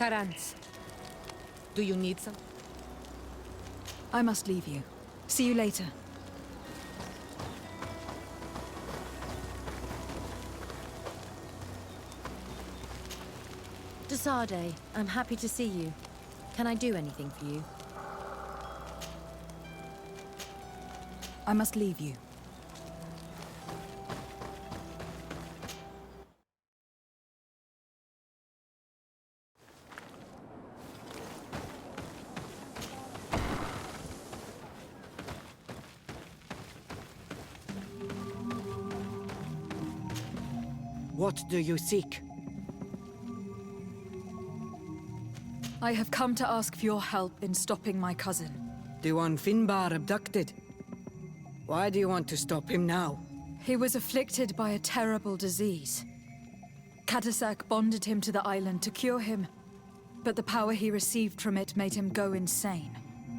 Karans. Do you need some? I must leave you. See you later. Desarde, I'm happy to see you. Can I do anything for you? I must leave you. What do you seek? I have come to ask for your help in stopping my cousin. The one Finbar abducted? Why do you want to stop him now? He was afflicted by a terrible disease. Katasak bonded him to the island to cure him, but the power he received from it made him go insane.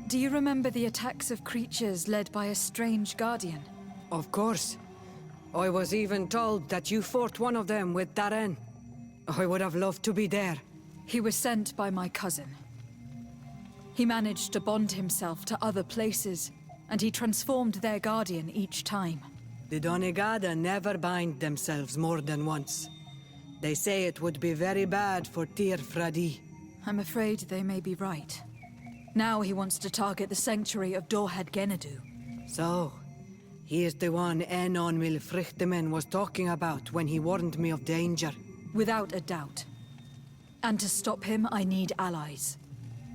Do you remember the attacks of creatures led by a strange guardian? Of course. I was even told that you fought one of them with Darren. I would have loved to be there. He was sent by my cousin. He managed to bond himself to other places, and he transformed their guardian each time. The Donegada never bind themselves more than once. They say it would be very bad for Tir Fradi. I'm afraid they may be right. Now he wants to target the sanctuary of Dorhead Genadu. So, he is the one Enon Milfrichtemen was talking about when he warned me of danger. Without a doubt. And to stop him, I need allies.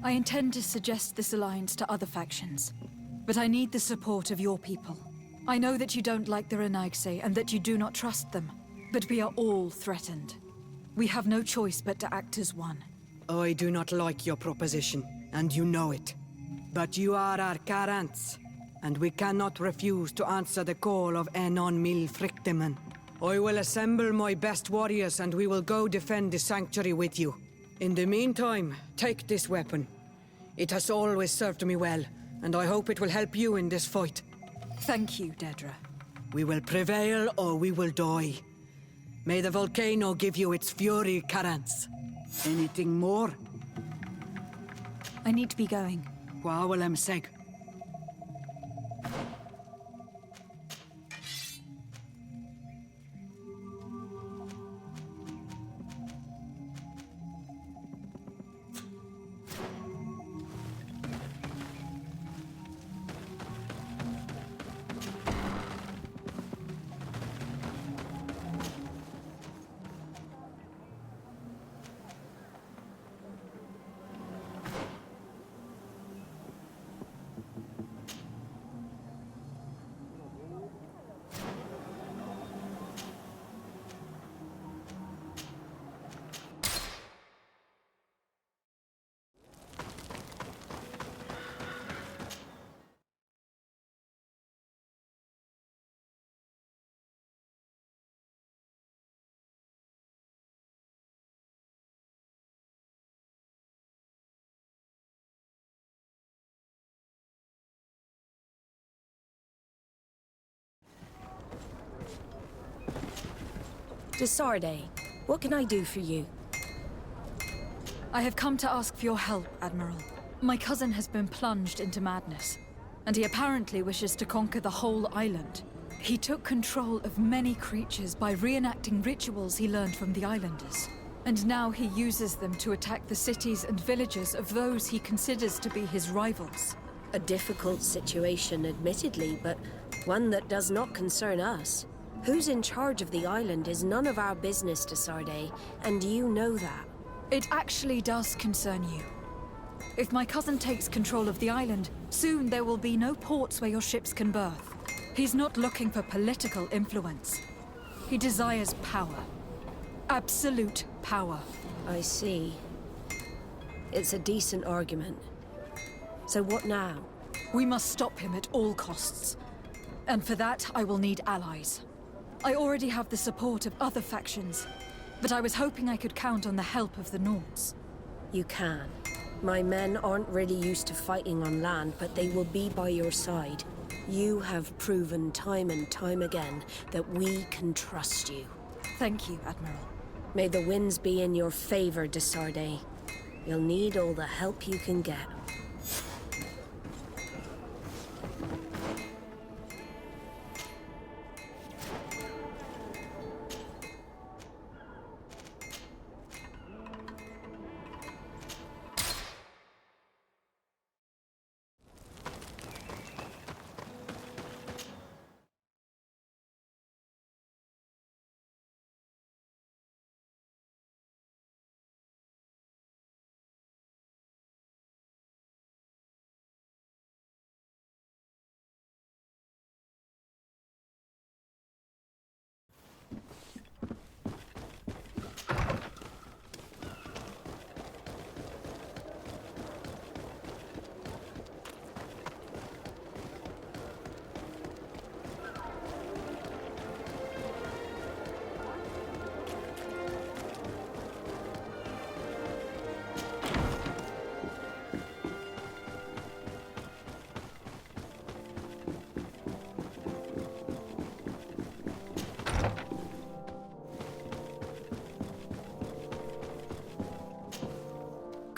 I intend to suggest this alliance to other factions, but I need the support of your people. I know that you don't like the Renaigse and that you do not trust them, but we are all threatened. We have no choice but to act as one. I do not like your proposition, and you know it. But you are our Karants, and we cannot refuse to answer the call of Enon Milfrichtemen. I will assemble my best warriors and we will go defend the sanctuary with you. In the meantime, take this weapon. It has always served me well, and I hope it will help you in this fight. Thank you, Dedra. We will prevail or we will die. May the volcano give you its fury, Karants. Anything more? I need to be going. Quawalem seg. Desarde, what can I do for you? I have come to ask for your help, Admiral. My cousin has been plunged into madness, and he apparently wishes to conquer the whole island. He took control of many creatures by reenacting rituals he learned from the islanders. And now he uses them to attack the cities and villages of those he considers to be his rivals. A difficult situation, admittedly, but one that does not concern us. Who's in charge of the island is none of our business, Desarde, and you know that. It actually does concern you. If my cousin takes control of the island, soon there will be no ports where your ships can berth. He's not looking for political influence. He desires power. Absolute power. I see. It's a decent argument. So what now? We must stop him at all costs. And for that, I will need allies. I already have the support of other factions, but I was hoping I could count on the help of the Nords. You can. My men aren't really used to fighting on land, but they will be by your side. You have proven time and time again that we can trust you. Thank you, Admiral. May the winds be in your favor, Desarde. You'll need all the help you can get.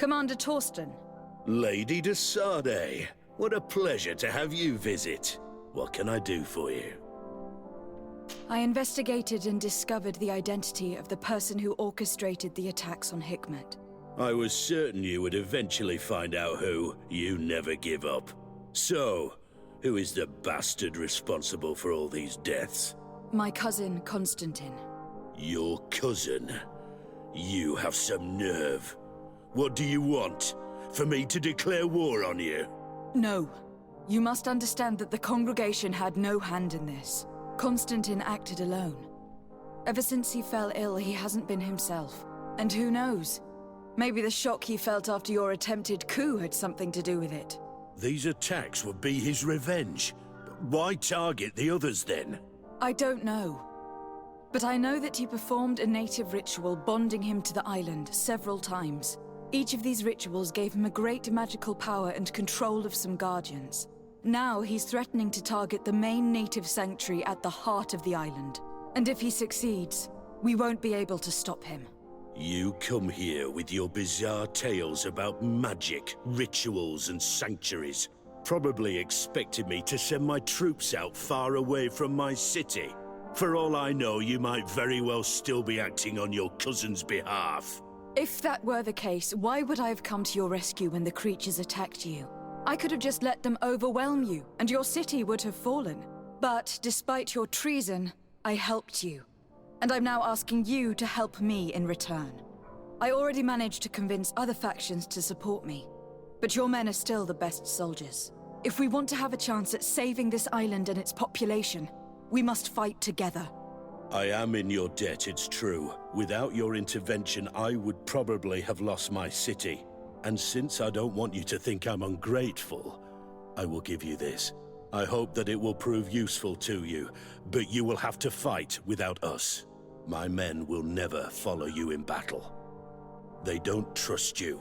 Commander Torsten. Lady de Sardet, what a pleasure to have you visit. What can I do for you? I investigated and discovered the identity of the person who orchestrated the attacks on Hikmet. I was certain you would eventually find out who. You never give up. So, who is the bastard responsible for all these deaths? My cousin, Constantine. Your cousin? You have some nerve. What do you want? For me to declare war on you? No. You must understand that the congregation had no hand in this. Constantine acted alone. Ever since he fell ill, he hasn't been himself. And who knows? Maybe the shock he felt after your attempted coup had something to do with it. These attacks would be his revenge. Why target the others then? I don't know. But I know that he performed a native ritual bonding him to the island several times. Each of these rituals gave him a great magical power and control of some guardians. Now he's threatening to target the main native sanctuary at the heart of the island. And if he succeeds, we won't be able to stop him. You come here with your bizarre tales about magic, rituals and sanctuaries. Probably expected me to send my troops out far away from my city. For all I know, you might very well still be acting on your cousin's behalf. If that were the case, why would I have come to your rescue when the creatures attacked you? I could have just let them overwhelm you, and your city would have fallen. But despite your treason, I helped you. And I'm now asking you to help me in return. I already managed to convince other factions to support me, but your men are still the best soldiers. If we want to have a chance at saving this island and its population, we must fight together. I am in your debt, it's true. Without your intervention, I would probably have lost my city. And since I don't want you to think I'm ungrateful, I will give you this. I hope that it will prove useful to you, but you will have to fight without us. My men will never follow you in battle. They don't trust you.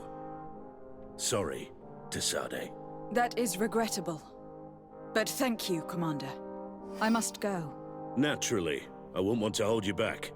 Sorry, de Sardet. That is regrettable. But thank you, Commander. I must go. Naturally. I wouldn't want to hold you back.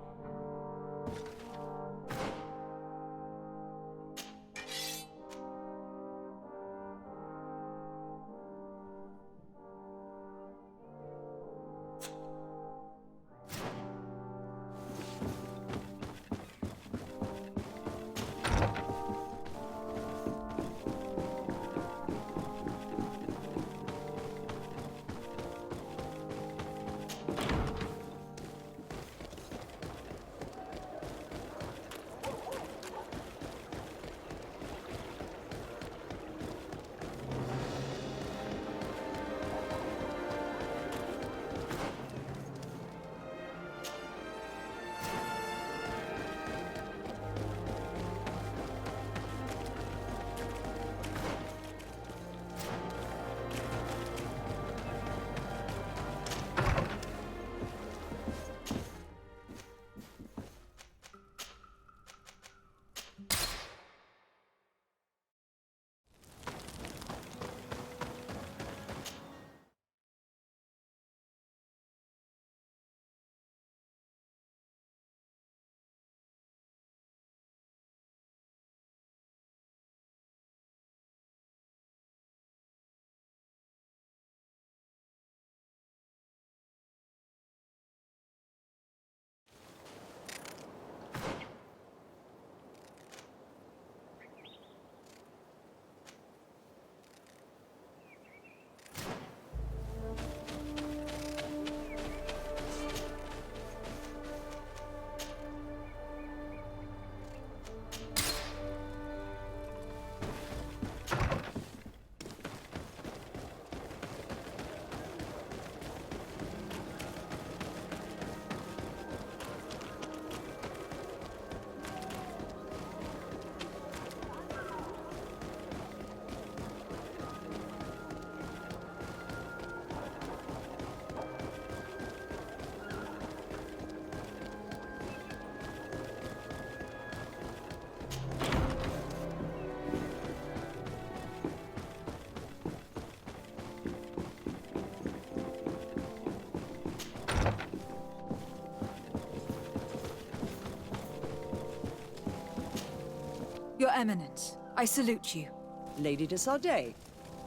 Eminence, I salute you. Lady de Sardet,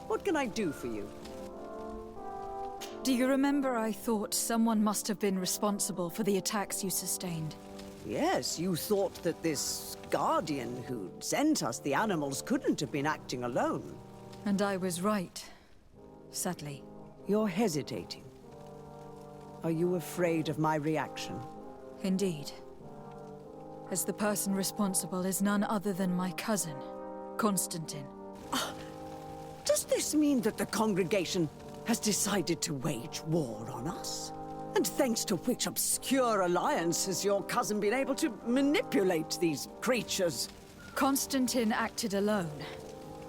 what can I do for you? Do you remember I thought someone must have been responsible for the attacks you sustained? Yes, you thought that this guardian who sent us the animals couldn't have been acting alone. And I was right, sadly. You're hesitating. Are you afraid of my reaction? Indeed. As the person responsible is none other than my cousin, Constantine. Does this mean that the congregation has decided to wage war on us? And thanks to which obscure alliance has your cousin been able to manipulate these creatures? Constantine acted alone,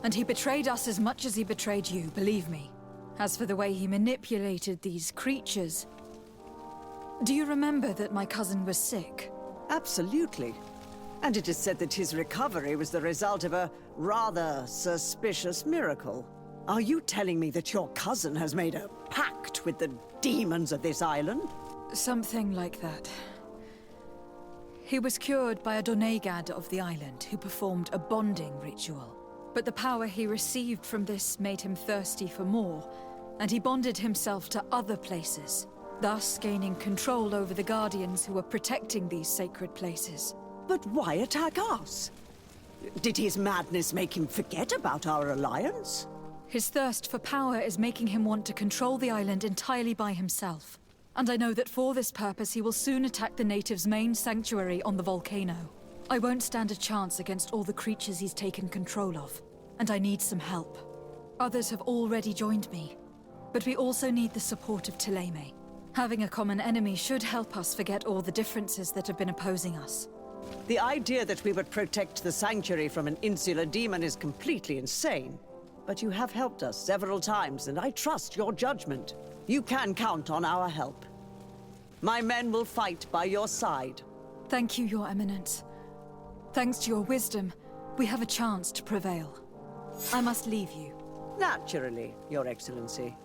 and he betrayed us as much as he betrayed you, believe me. As for the way he manipulated these creatures... Do you remember that my cousin was sick? Absolutely. And it is said that his recovery was the result of a rather suspicious miracle. Are you telling me that your cousin has made a pact with the demons of this island? Something like that. He was cured by a Donegad of the island who performed a bonding ritual. But the power he received from this made him thirsty for more, and he bonded himself to other places, thus gaining control over the Guardians who were protecting these sacred places. But why attack us? Did his madness make him forget about our alliance? His thirst for power is making him want to control the island entirely by himself. And I know that for this purpose he will soon attack the natives' main sanctuary on the volcano. I won't stand a chance against all the creatures he's taken control of, and I need some help. Others have already joined me, but we also need the support of Thélème. Having a common enemy should help us forget all the differences that have been opposing us. The idea that we would protect the sanctuary from an insular demon is completely insane. But you have helped us several times, and I trust your judgment. You can count on our help. My men will fight by your side. Thank you, Your Eminence. Thanks to your wisdom, we have a chance to prevail. I must leave you. Naturally, Your Excellency.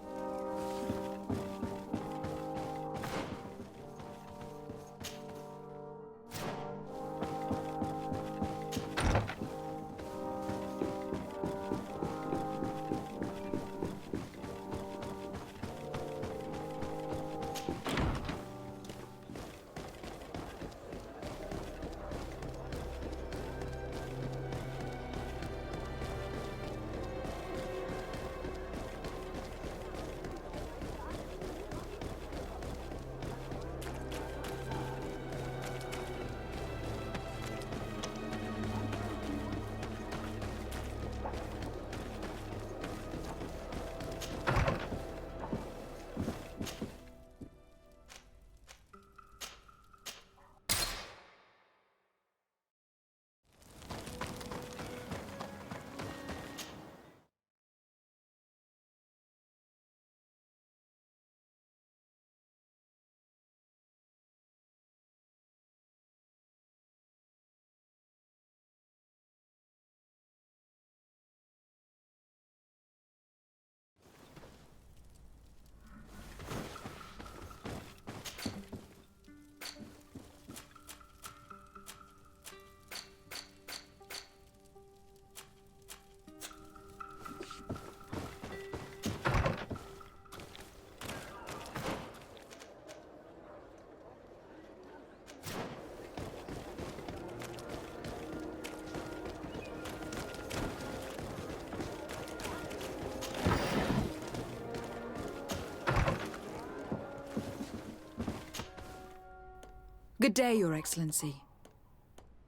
Good day, Your Excellency.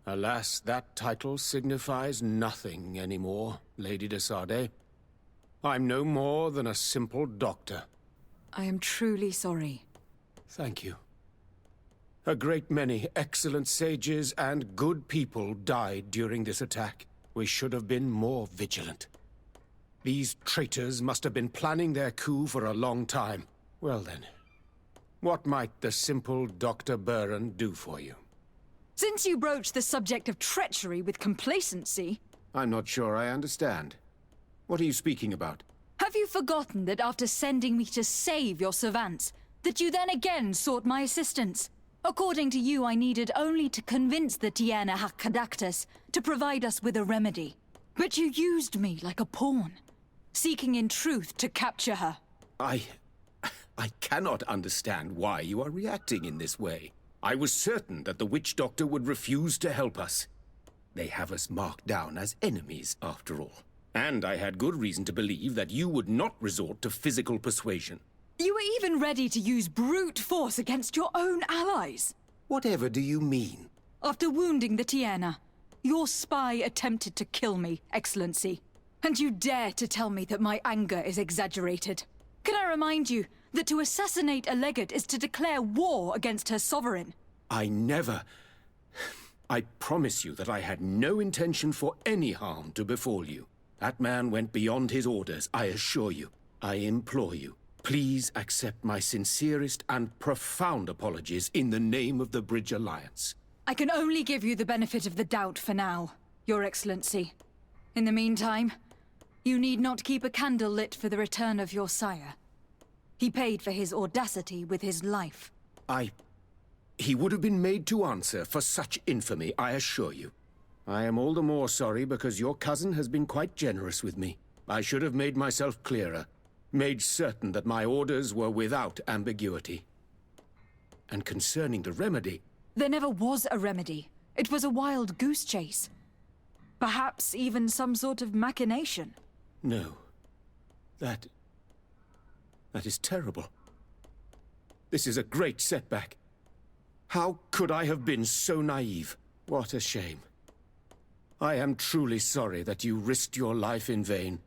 Alas, that title signifies nothing anymore, Lady de Sardet. I'm no more than a simple doctor. I am truly sorry. Thank you. A great many excellent sages and good people died during this attack. We should have been more vigilant. These traitors must have been planning their coup for a long time. Well then, what might the simple Dr. Buran do for you? Since you broach the subject of treachery with complacency... I'm not sure I understand. What are you speaking about? Have you forgotten that after sending me to save your savants, that you then again sought my assistance? According to you, I needed only to convince the Tiana Hakadactus to provide us with a remedy. But you used me like a pawn, seeking in truth to capture her. I cannot understand why you are reacting in this way. I was certain that the witch doctor would refuse to help us. They have us marked down as enemies, after all. And I had good reason to believe that you would not resort to physical persuasion. You were even ready to use brute force against your own allies. Whatever do you mean? After wounding the Tiana, your spy attempted to kill me, Excellency. And you dare to tell me that my anger is exaggerated. Can I remind you that to assassinate a legate is to declare war against her sovereign? I never... I promise you that I had no intention for any harm to befall you. That man went beyond his orders, I assure you. I implore you, please accept my sincerest and profound apologies in the name of the Bridge Alliance. I can only give you the benefit of the doubt for now, Your Excellency. In the meantime, you need not keep a candle lit for the return of your sire. He paid for his audacity with his life. He would have been made to answer for such infamy, I assure you. I am all the more sorry because your cousin has been quite generous with me. I should have made myself clearer, made certain that my orders were without ambiguity. And concerning the remedy... There never was a remedy. It was a wild goose chase. Perhaps even some sort of machination. No. That is terrible. This is a great setback. How could I have been so naive? What a shame. I am truly sorry that you risked your life in vain.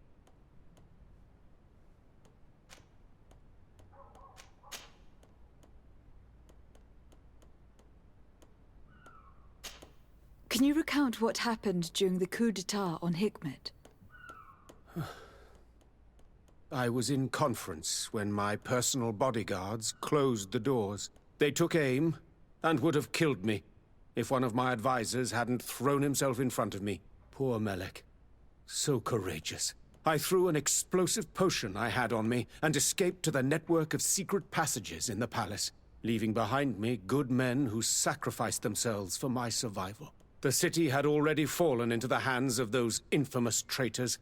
Can you recount what happened during the coup d'etat on Hikmet? I was in conference when my personal bodyguards closed the doors. They took aim and would have killed me if one of my advisors hadn't thrown himself in front of me. Poor Melek. So courageous. I threw an explosive potion I had on me and escaped to the network of secret passages in the palace, leaving behind me good men who sacrificed themselves for my survival. The city had already fallen into the hands of those infamous traitors.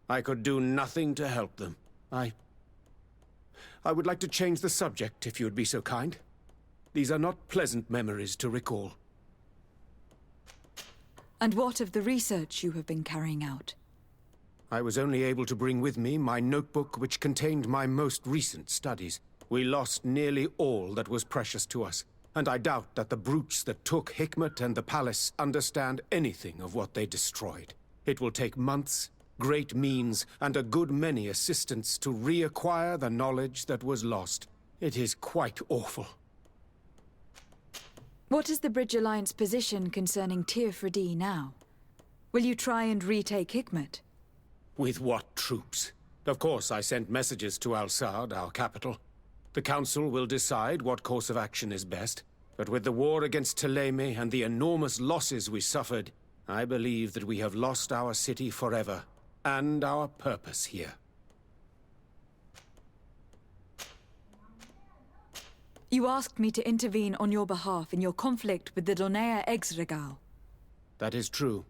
I could do nothing to help them. I would like to change the subject, if you would be so kind. These are not pleasant memories to recall. And what of the research you have been carrying out? I was only able to bring with me my notebook which contained my most recent studies. We lost nearly all that was precious to us, and I doubt that the brutes that took Hikmet and the palace understand anything of what they destroyed. It will take months, great means, and a good many assistants to reacquire the knowledge that was lost. It is quite awful. What is the Bridge Alliance position concerning Tir-Fredi now? Will you try and retake Hikmet? With what troops? Of course, I sent messages to Al-Sad, our capital. The Council will decide what course of action is best. But with the war against Ptolemy and the enormous losses we suffered, I believe that we have lost our city forever, and our purpose here. You asked me to intervene on your behalf in your conflict with the Donea Exregal. That is true.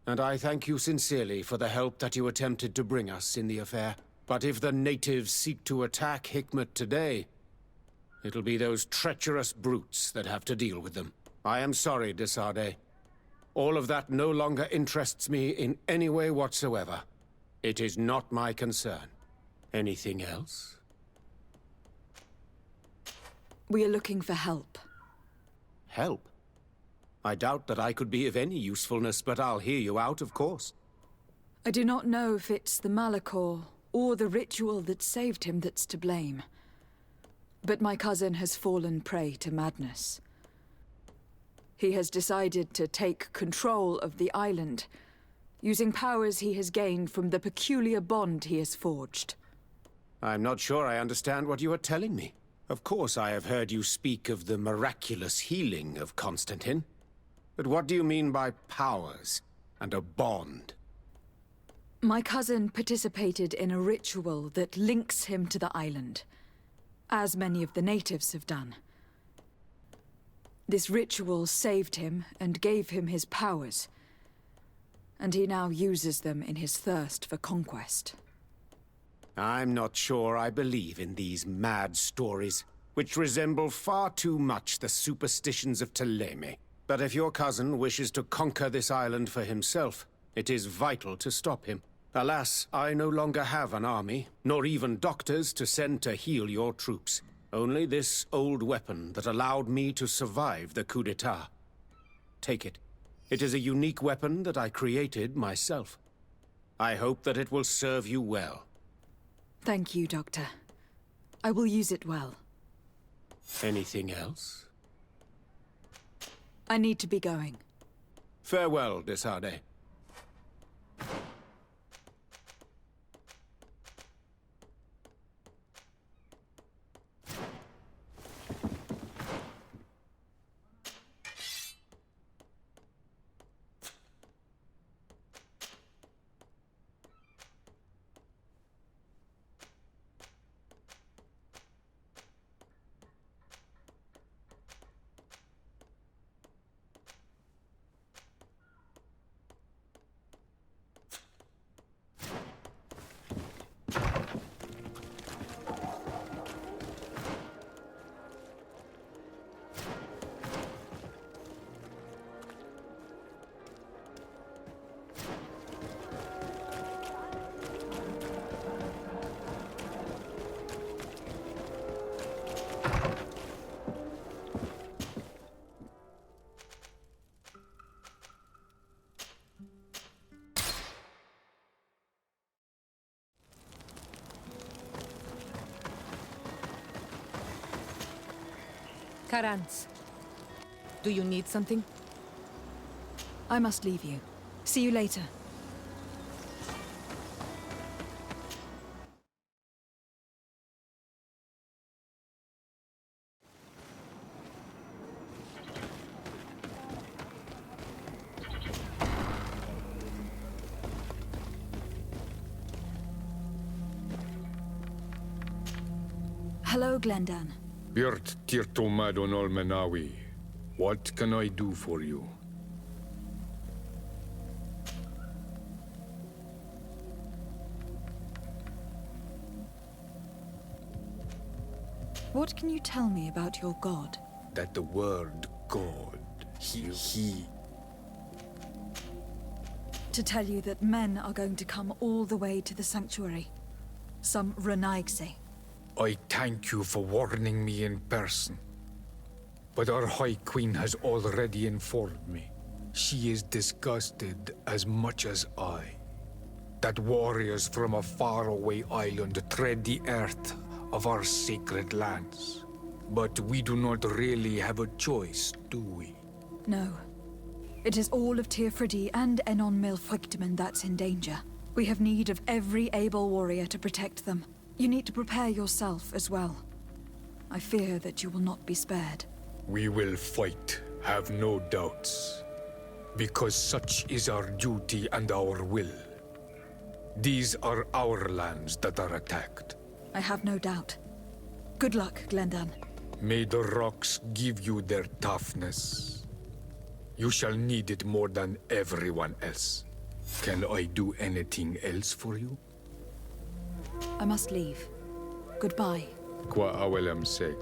And I thank you sincerely for the help that you attempted to bring us in the affair. But if the natives seek to attack Hikmet today, it'll be those treacherous brutes that have to deal with them. I am sorry, Desade. All of that no longer interests me in any way whatsoever. It is not my concern. Anything else? We are looking for help. Help? I doubt that I could be of any usefulness, but I'll hear you out, of course. I do not know if it's the Malachor or the ritual that saved him that's to blame. But my cousin has fallen prey to madness. He has decided to take control of the island, using powers he has gained from the peculiar bond he has forged. I'm not sure I understand what you are telling me. Of course, I have heard you speak of the miraculous healing of Constantine. But what do you mean by powers and a bond? My cousin participated in a ritual that links him to the island, as many of the natives have done. This ritual saved him and gave him his powers. And he now uses them in his thirst for conquest. I'm not sure I believe in these mad stories, which resemble far too much the superstitions of Thélème. But if your cousin wishes to conquer this island for himself, it is vital to stop him. Alas, I no longer have an army, nor even doctors to send to heal your troops. Only this old weapon that allowed me to survive the coup d'etat. Take it. It is a unique weapon that I created myself. I hope that it will serve you well. Thank you, Doctor. I will use it well. Anything else? I need to be going. Farewell, Desade. Karans, do you need something? I must leave you. See you later. Hello, Glendan. Birt Tirtomadon Olmenawi. What can I do for you? What can you tell me about your god? That the word God, he... To tell you that men are going to come all the way to the sanctuary. Some Renaigse. I thank you for warning me in person. But our High Queen has already informed me. She is disgusted as much as I. That warriors from a faraway island tread the earth of our sacred lands. But we do not really have a choice, do we? No. It is all of Tirfridi and Enon Milfrictimen that's in danger. We have need of every able warrior to protect them. You need to prepare yourself as well. I fear that you will not be spared. We will fight, have no doubts. Because such is our duty and our will. These are our lands that are attacked. I have no doubt. Good luck, Glendan. May the rocks give you their toughness. You shall need it more than everyone else. Can I do anything else for you? I must leave. Goodbye. Qua awelem seg.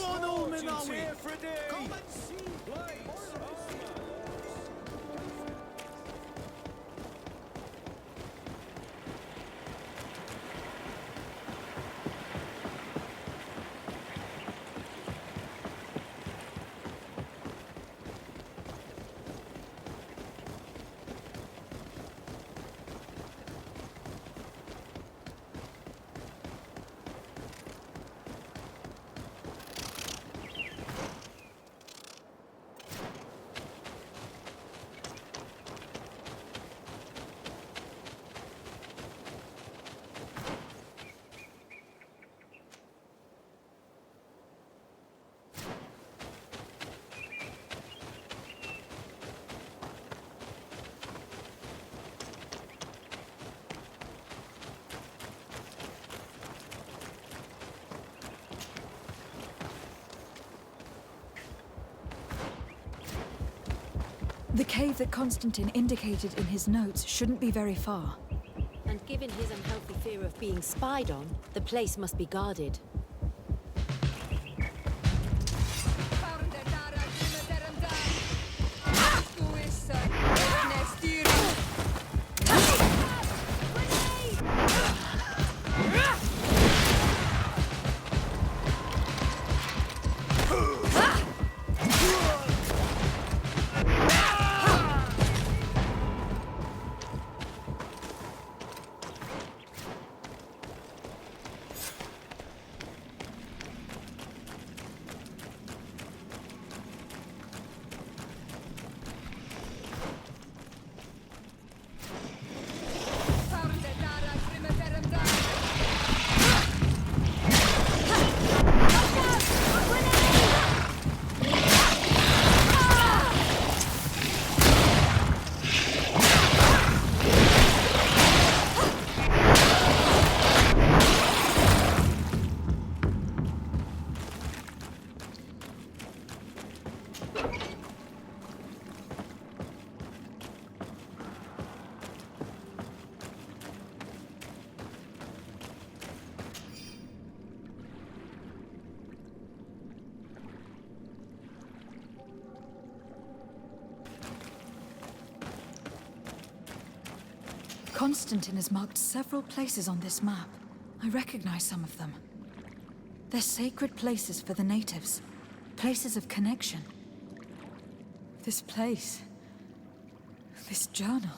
on, Omen, I'm here for a day. Come and see, please. The cave that Constantine indicated in his notes shouldn't be very far. And given his unhealthy fear of being spied on, the place must be guarded. Constantine has marked several places on this map. I recognize some of them. They're sacred places for the natives. Places of connection. This place. This journal.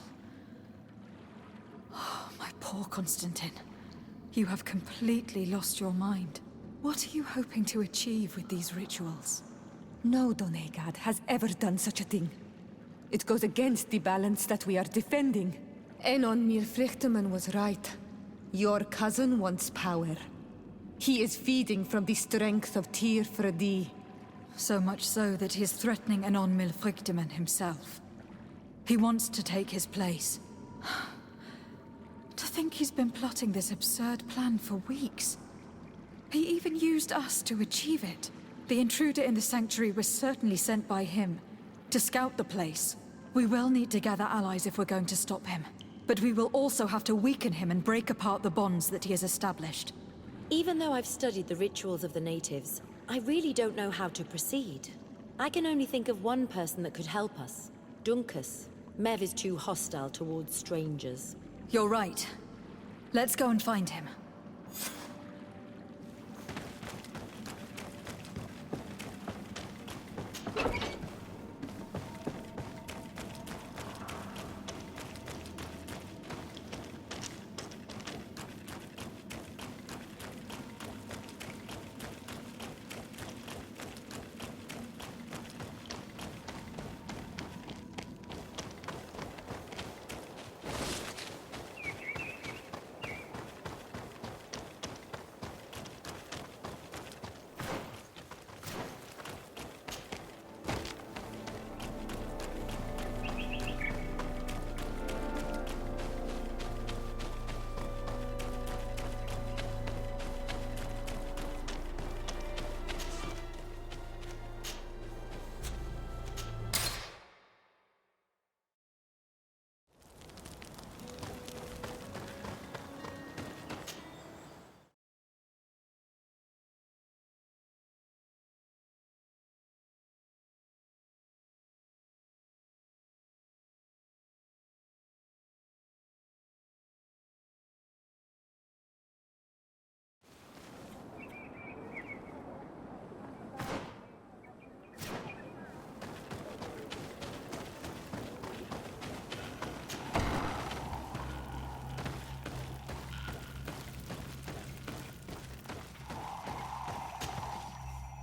Oh, my poor Constantine. You have completely lost your mind. What are you hoping to achieve with these rituals? No Donegad has ever done such a thing. It goes against the balance that we are defending. Enon Mir Frichtemann was right. Your cousin wants power. He is feeding from the strength of Tyr Fredi. So much so that he is threatening Anon Mil Frichtemann himself. He wants to take his place. To think he's been plotting this absurd plan for weeks. He even used us to achieve it. The intruder in the sanctuary was certainly sent by him to scout the place. We will need to gather allies if we're going to stop him. But we will also have to weaken him and break apart the bonds that he has established. Even though I've studied the rituals of the natives, I really don't know how to proceed. I can only think of one person that could help us. Dunkus. Mev is too hostile towards strangers. You're right. Let's go and find him.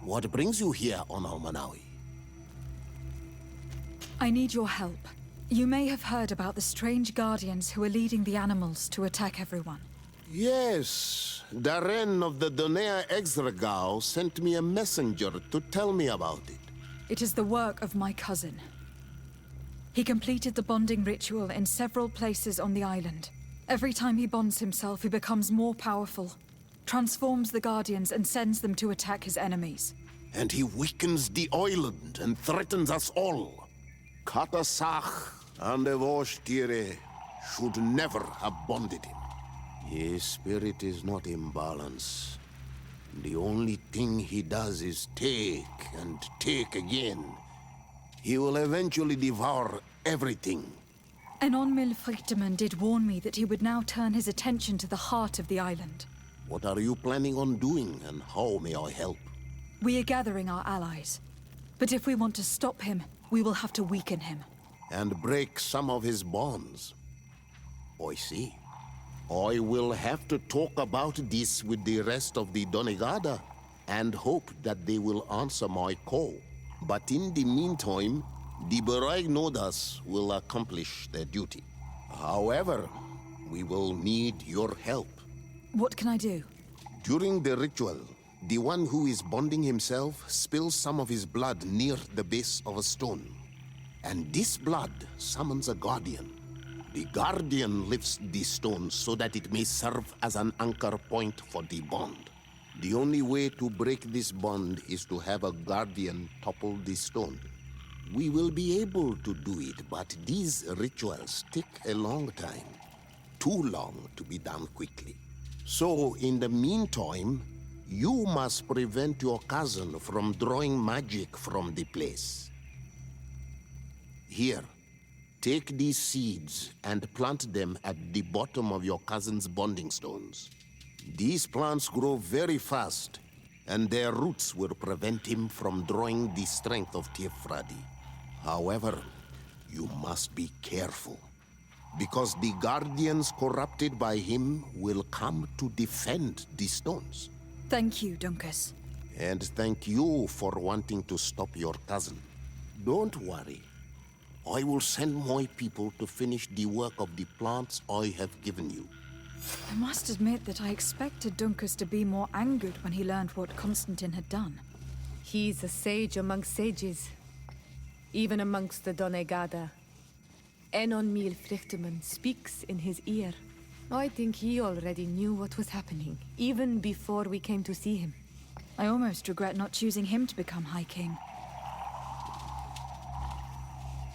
What brings you here on Almanawi? I need your help. You may have heard about the strange guardians who are leading the animals to attack everyone. Yes, Darren of the Donea Exregao sent me a messenger to tell me about it. It is the work of my cousin. He completed the bonding ritual in several places on the island. Every time he bonds himself, he becomes more powerful, transforms the Guardians and sends them to attack his enemies. And he weakens the island and threatens us all. Katasach and Evosh should never have bonded him. His spirit is not in balance. The only thing he does is take and take again. He will eventually devour everything. Enonmil Frichtemann did warn me that he would now turn his attention to the heart of the island. What are you planning on doing, and how may I help? We are gathering our allies. But if we want to stop him, we will have to weaken him. And break some of his bonds. I see. I will have to talk about this with the rest of the Donegada, and hope that they will answer my call. But in the meantime, the Beraignodas will accomplish their duty. However, we will need your help. What can I do? During the ritual, the one who is bonding himself spills some of his blood near the base of a stone. And this blood summons a guardian. The guardian lifts the stone so that it may serve as an anchor point for the bond. The only way to break this bond is to have a guardian topple the stone. We will be able to do it, but these rituals take a long time. Too long to be done quickly. So, in the meantime, you must prevent your cousin from drawing magic from the place. Here, take these seeds and plant them at the bottom of your cousin's bonding stones. These plants grow very fast, and their roots will prevent him from drawing the strength of Tiefradi. However, you must be careful, because the guardians corrupted by him will come to defend the stones. Thank you, Dunkus. And thank you for wanting to stop your cousin. Don't worry. I will send my people to finish the work of the plants I have given you. I must admit that I expected Dunkus to be more angered when he learned what Constantine had done. He's a sage among sages, even amongst the Donegada. Enonmil Frichtemann speaks in his ear. I think he already knew what was happening, even before we came to see him. I almost regret not choosing him to become High King.